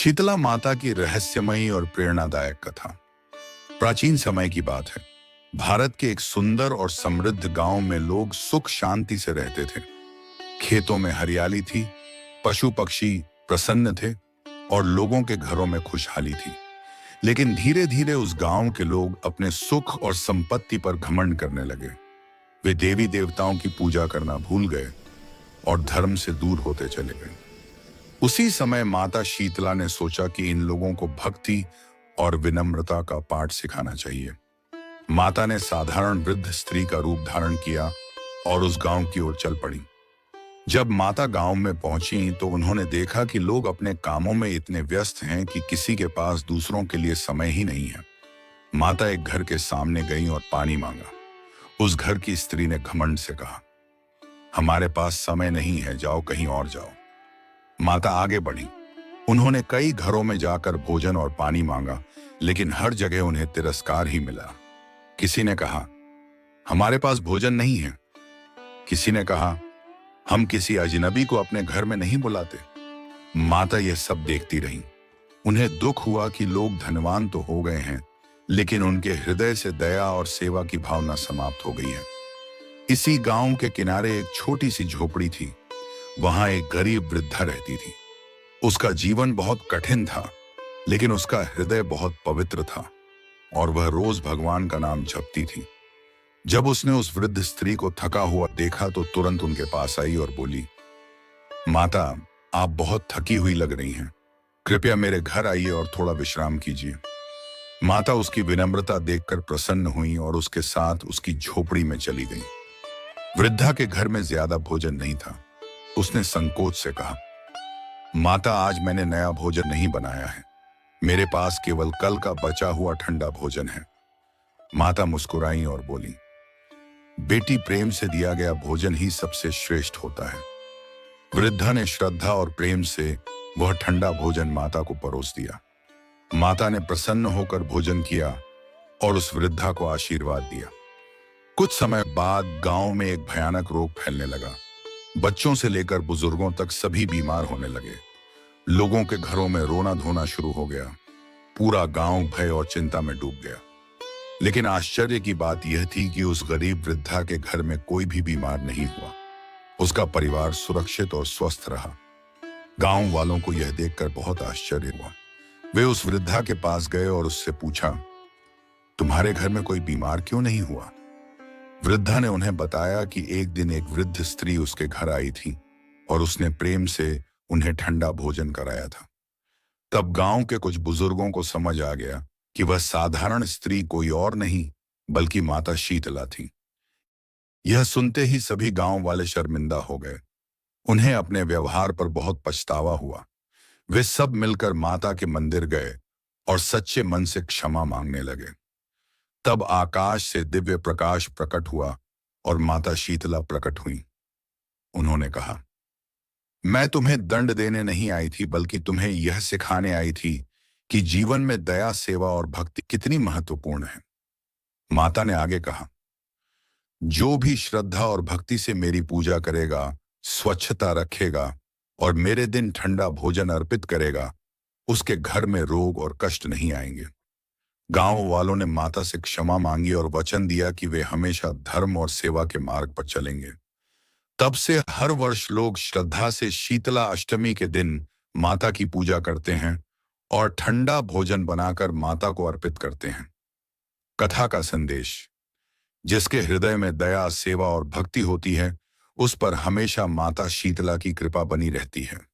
शीतला माता की रहस्यमयी और प्रेरणादायक कथा। प्राचीन समय की बात है। भारत के एक सुंदर और समृद्ध गांव में लोग सुख शांति से रहते थे। खेतों में हरियाली थी, पशु पक्षी प्रसन्न थे और लोगों के घरों में खुशहाली थी। लेकिन धीरे धीरे उस गांव के लोग अपने सुख और संपत्ति पर घमंड करने लगे। वे देवी देवताओं की पूजा करना भूल गए और धर्म से दूर होते चले गए। उसी समय माता शीतला ने सोचा कि इन लोगों को भक्ति और विनम्रता का पाठ सिखाना चाहिए। माता ने साधारण वृद्ध स्त्री का रूप धारण किया और उस गांव की ओर चल पड़ी। जब माता गांव में पहुंची तो उन्होंने देखा कि लोग अपने कामों में इतने व्यस्त हैं कि किसी के पास दूसरों के लिए समय ही नहीं है। माता एक घर के सामने गई और पानी मांगा। उस घर की स्त्री ने घमंड से कहा, हमारे पास समय नहीं है, जाओ कहीं और जाओ। माता आगे बढ़ी। उन्होंने कई घरों में जाकर भोजन और पानी मांगा, लेकिन हर जगह उन्हें तिरस्कार ही मिला। किसी ने कहा, हमारे पास भोजन नहीं है। किसी ने कहा, हम किसी अजनबी को अपने घर में नहीं बुलाते। माता यह सब देखती रही। उन्हें दुख हुआ कि लोग धनवान तो हो गए हैं, लेकिन उनके हृदय से दया और सेवा की भावना समाप्त हो गई है। इसी गांव के किनारे एक छोटी सी झोपड़ी थी। वहां एक गरीब वृद्धा रहती थी। उसका जीवन बहुत कठिन था, लेकिन उसका हृदय बहुत पवित्र था और वह रोज भगवान का नाम जपती थी। जब उसने उस वृद्ध स्त्री को थका हुआ देखा तो तुरंत उनके पास आई और बोली, माता, आप बहुत थकी हुई लग रही हैं। कृपया मेरे घर आइए और थोड़ा विश्राम कीजिए। माता उसकी विनम्रता देखकर प्रसन्न हुई और उसके साथ उसकी झोपड़ी में चली गई। वृद्धा के घर में ज्यादा भोजन नहीं था। उसने संकोच से कहा, माता, आज मैंने नया भोजन नहीं बनाया है। मेरे पास केवल कल का बचा हुआ ठंडा भोजन है। माता मुस्कुराई और बोली, बेटी, प्रेम से दिया गया भोजन ही सबसे श्रेष्ठ होता है। वृद्धा ने श्रद्धा और प्रेम से वह ठंडा भोजन माता को परोस दिया। माता ने प्रसन्न होकर भोजन किया और उस वृद्धा को आशीर्वाद दिया। कुछ समय बाद गांव में एक भयानक रोग फैलने लगा। बच्चों से लेकर बुजुर्गों तक सभी बीमार होने लगे। लोगों के घरों में रोना धोना शुरू हो गया। पूरा गांव भय और चिंता में डूब गया। लेकिन आश्चर्य की बात यह थी कि उस गरीब वृद्धा के घर में कोई भी बीमार नहीं हुआ। उसका परिवार सुरक्षित और स्वस्थ रहा। गांव वालों को यह देखकर बहुत आश्चर्य हुआ। वे उस वृद्धा के पास गए और उससे पूछा, तुम्हारे घर में कोई बीमार क्यों नहीं हुआ? वृद्धा ने उन्हें बताया कि एक दिन एक वृद्ध स्त्री उसके घर आई थी और उसने प्रेम से उन्हें ठंडा भोजन कराया था। तब गांव के कुछ बुजुर्गों को समझ आ गया कि वह साधारण स्त्री कोई और नहीं बल्कि माता शीतला थी। यह सुनते ही सभी गांव वाले शर्मिंदा हो गए। उन्हें अपने व्यवहार पर बहुत पछतावा हुआ। वे सब मिलकर माता के मंदिर गए और सच्चे मन से क्षमा मांगने लगे। तब आकाश से दिव्य प्रकाश प्रकट हुआ और माता शीतला प्रकट हुई। उन्होंने कहा, मैं तुम्हें दंड देने नहीं आई थी, बल्कि तुम्हें यह सिखाने आई थी कि जीवन में दया, सेवा और भक्ति कितनी महत्वपूर्ण है। माता ने आगे कहा, जो भी श्रद्धा और भक्ति से मेरी पूजा करेगा, स्वच्छता रखेगा और मेरे दिन ठंडा भोजन अर्पित करेगा, उसके घर में रोग और कष्ट नहीं आएंगे। गांव वालों ने माता से क्षमा मांगी और वचन दिया कि वे हमेशा धर्म और सेवा के मार्ग पर चलेंगे। तब से हर वर्ष लोग श्रद्धा से शीतला अष्टमी के दिन माता की पूजा करते हैं और ठंडा भोजन बनाकर माता को अर्पित करते हैं। कथा का संदेश, जिसके हृदय में दया, सेवा और भक्ति होती है, उस पर हमेशा माता शीतला की कृपा बनी रहती है।